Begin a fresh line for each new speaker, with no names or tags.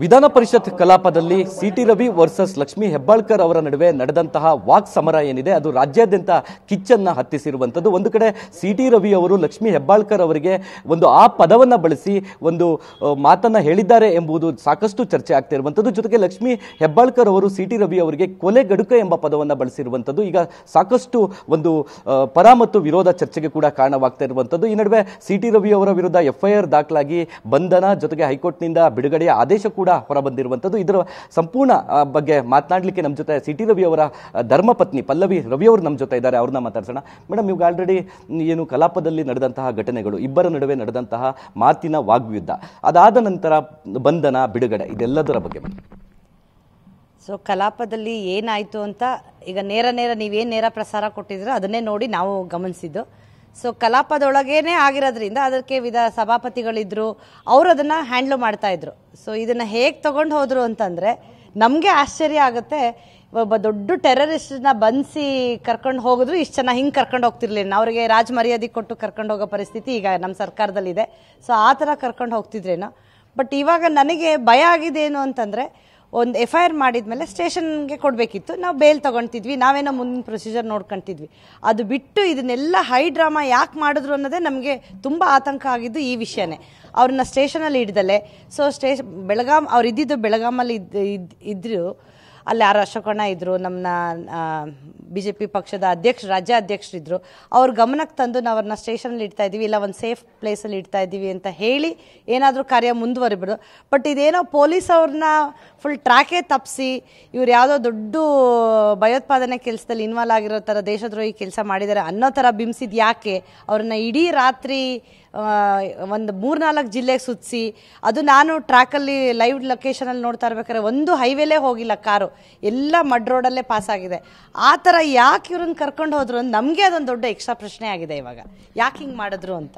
ವಿಧಾನ ಪರಿಷತ್ ಕಲಾಪದಲ್ಲಿ city Ravi versus Lakshmi Hebbalkar ಅವರ ನಡುವೆ ನಡೆದಂತಹ ವಾಕ್ ಸಮರ ಏನಿದೆ ಅದು ರಾಜ್ಯಾದ್ಯಂತ ಕಿಚ್ಚನ್ನ ಹತ್ತಿಸಿರುವಂತದ್ದು. ಒಂದು ಕಡೆ ಸಿಟಿ ರವಿ ಅವರು ಲಕ್ಷ್ಮೀ ಹೆಬ್ಬಾಳ್ಕರ್ ಅವರಿಗೆ ಒಂದು ಆ ಪದವನ್ನ ಬಳಸಿ ಒಂದು ಮಾತನ್ನ ಹೇಳಿದ್ದಾರೆ ಎಂಬುದು ಸಾಕಷ್ಟು ಚರ್ಚೆ ಆಗ್ತಾ ಇರುವಂತದ್ದು. ಜೊತೆಗೆ ಲಕ್ಷ್ಮೀ ಹೆಬ್ಬಾಳ್ಕರ್ ಅವರು ಸಿಟಿ ರವಿ ಅವರಿಗೆ ಕೊಲೆಗಡುಕ ಎಂಬ ಪದವನ್ನ ಬಳಸಿರುವಂತದ್ದು ಈಗ ಸಾಕಷ್ಟು ಒಂದು ಪರ ಮತ್ತು ವಿರೋಧ ಚರ್ಚೆಗೆ ಕೂಡ ಕಾರಣವಾಗ್ತಾ ಇರುವಂತದ್ದು. ಈ ನಡುವೆ ಸಿಟಿ ರವಿ ಅವರ ವಿರುದ್ಧ FIR ದಾಖಲಾಗಿ ಬಂಧನ ಜೊತೆಗೆ ಹೈಕೋರ್ಟ್ನಿಂದ ಬಿಡುಗಡೆಯ ಆದೇಶ ಕೂಡ ಹೊರಬಂದಿರುವಂತದ್ದು. ಇದರ ಸಂಪೂರ್ಣ ಬಗ್ಗೆ ಮಾತನಾಡಲಿಕ್ಕೆ ನಮ್ಮ ಜೊತೆ ಸಿಟಿ ರವಿ ಅವರ ಧರ್ಮಪತ್ನಿ ಪಲ್ಲವಿ ರವಿ ಅವರು ನಮ್ಮ ಜೊತೆ ಇದ್ದಾರೆ. ಅವ್ರನ್ನ ಮಾತಾಡ್ಸೋಣ. ಮೇಡಮ್, ಇವಾಗ ಆಲ್ರೆಡಿ ಏನು ಕಲಾಪದಲ್ಲಿ ನಡೆದಂತಹ ಘಟನೆಗಳು, ಇಬ್ಬರ ನಡುವೆ ನಡೆದಂತಹ ಮಾತಿನ ವಾಗ್ಯುದ್ಧ, ಅದಾದ ನಂತರ ಬಂಧನ ಬಿಡುಗಡೆ, ಇದೆಲ್ಲದರ ಬಗ್ಗೆ
ಸೊ ಕಲಾಪದಲ್ಲಿ ಏನಾಯಿತು ಅಂತ ಈಗ ನೇರ ನೀವೇನು ನೇರ ಪ್ರಸಾರ ಕೊಟ್ಟಿದ್ರು ಅದನ್ನೇ ನೋಡಿ ನಾವು ಗಮನಿಸಿದ್ದು. ಸೊ ಕಲಾಪದೊಳಗೇನೆ ಆಗಿರೋದ್ರಿಂದ ಅದಕ್ಕೆ ಸಭಾಪತಿಗಳಿದ್ರು, ಅವರು ಅದನ್ನು ಹ್ಯಾಂಡ್ಲ್ ಮಾಡ್ತಾ ಇದ್ರು. ಸೊ ಇದನ್ನು ಹೇಗೆ ತಗೊಂಡು ಹೋದ್ರು ಅಂತಂದರೆ ನಮಗೆ ಆಶ್ಚರ್ಯ ಆಗುತ್ತೆ. ಒಬ್ಬ ದೊಡ್ಡ ಟೆರರಿಸ್ಟ್ನ ಬಂಧಿಸಿ ಕರ್ಕೊಂಡು ಹೋಗಿದ್ರು ಇಷ್ಟು ಚೆನ್ನಾಗಿ ಹಿಂಗೆ ಕರ್ಕೊಂಡು ಹೋಗ್ತಿರ್ಲಿಲ್ಲ. ಅವ್ರಿಗೆ ರಾಜ ಮರ್ಯಾದೆ ಕೊಟ್ಟು ಕರ್ಕೊಂಡು ಹೋಗೋ ಪರಿಸ್ಥಿತಿ ಈಗ ನಮ್ಮ ಸರ್ಕಾರದಲ್ಲಿದೆ. ಸೊ ಆ ಥರ ಕರ್ಕೊಂಡು ಹೋಗ್ತಿದ್ರೇನೋ. ಬಟ್ ಇವಾಗ ನನಗೆ ಭಯ ಆಗಿದ್ದೇನು ಅಂತಂದರೆ, ಒಂದು FIR ಮಾಡಿದ್ಮೇಲೆ ಸ್ಟೇಷನ್ಗೆ ಕೊಡಬೇಕಿತ್ತು, ನಾವು ಬೇಲ್ ತೊಗೊಳ್ತಿದ್ವಿ, ನಾವೇನೋ ಮುಂದಿನ ಪ್ರೊಸೀಜರ್ ನೋಡ್ಕೊತಿದ್ವಿ. ಅದು ಬಿಟ್ಟು ಇದನ್ನೆಲ್ಲ ಹೈ ಡ್ರಾಮಾ ಯಾಕೆ ಮಾಡಿದ್ರು ಅನ್ನೋದೇ ನಮಗೆ ತುಂಬ ಆತಂಕ ಆಗಿದ್ದು ಈ ವಿಷಯನೇ. ಅವ್ರನ್ನ ಸ್ಟೇಷನಲ್ಲಿ ಹಿಡ್ದಲೆ. ಸೊ ಅವ್ರು ಇದ್ದಿದ್ದು ಬೆಳಗಾಮಲ್ಲಿ ಇದ್ರು. ಅಲ್ಲಿ ಯಾರು ಅಶೋಕಣ್ಣ ಇದ್ದರು, ನಮ್ಮನ್ನ BJP ಪಕ್ಷದ ರಾಜ್ಯ ಅಧ್ಯಕ್ಷರಿದ್ದರು. ಅವ್ರ ಗಮನಕ್ಕೆ ತಂದು ನಾವು ಅವ್ರನ್ನ ಸ್ಟೇಷನಲ್ಲಿ ಇಡ್ತಾ ಇದ್ದೀವಿ, ಇಲ್ಲ ಒಂದು ಸೇಫ್ ಪ್ಲೇಸಲ್ಲಿ ಇಡ್ತಾ ಇದ್ದೀವಿ ಅಂತ ಹೇಳಿ ಏನಾದರೂ ಕಾರ್ಯ ಮುಂದುವರಿಬಿಡು. ಬಟ್ ಇದೇನೋ ಪೊಲೀಸ್ ಅವ್ರನ್ನ ಫುಲ್ ಟ್ರ್ಯಾಕೇ ತಪ್ಪಿಸಿ ಇವ್ರು ಯಾವುದೋ ದೊಡ್ಡ ಭಯೋತ್ಪಾದನೆ ಕೆಲಸದಲ್ಲಿ ಇನ್ವಾಲ್ವ್ ಆಗಿರೋ ಥರ ದೇಶದ್ರೋಹಿ ಕೆಲಸ ಮಾಡಿದ್ದಾರೆ ಅನ್ನೋ ಥರ ಬಿಂಬಿಸಿದ್ದು ಯಾಕೆ? ಅವ್ರನ್ನ ಇಡೀ ರಾತ್ರಿ ಒಂದು 3-4 ಜಿಲ್ಲೆಗೆ ಸುತ್ತಿಸಿ, ಅದು ನಾನು ಟ್ರ್ಯಾಕಲ್ಲಿ ಲೈವ್ ಲೊಕೇಶನಲ್ಲಿ ನೋಡ್ತಾ ಇರ್ಬೇಕಾದ್ರೆ ಒಂದು ಹೈವೇಲೇ ಹೋಗಿಲ್ಲ, ಕಾರು ಎಲ್ಲ ಮಡ್ ರೋಡಲ್ಲೇ ಪಾಸ್ ಆಗಿದೆ. ಆ ಥರ ಯಾಕೆ ಇವ್ರನ್ನ ಕರ್ಕೊಂಡು ಹೋದ್ರು ಅಂತ ನಮಗೆ ಅದೊಂದು ದೊಡ್ಡ ಎಕ್ಸ್ಟ್ರಾ ಪ್ರಶ್ನೆ ಆಗಿದೆ ಇವಾಗ, ಯಾಕೆ ಹಿಂಗೆ ಮಾಡಿದ್ರು ಅಂತ.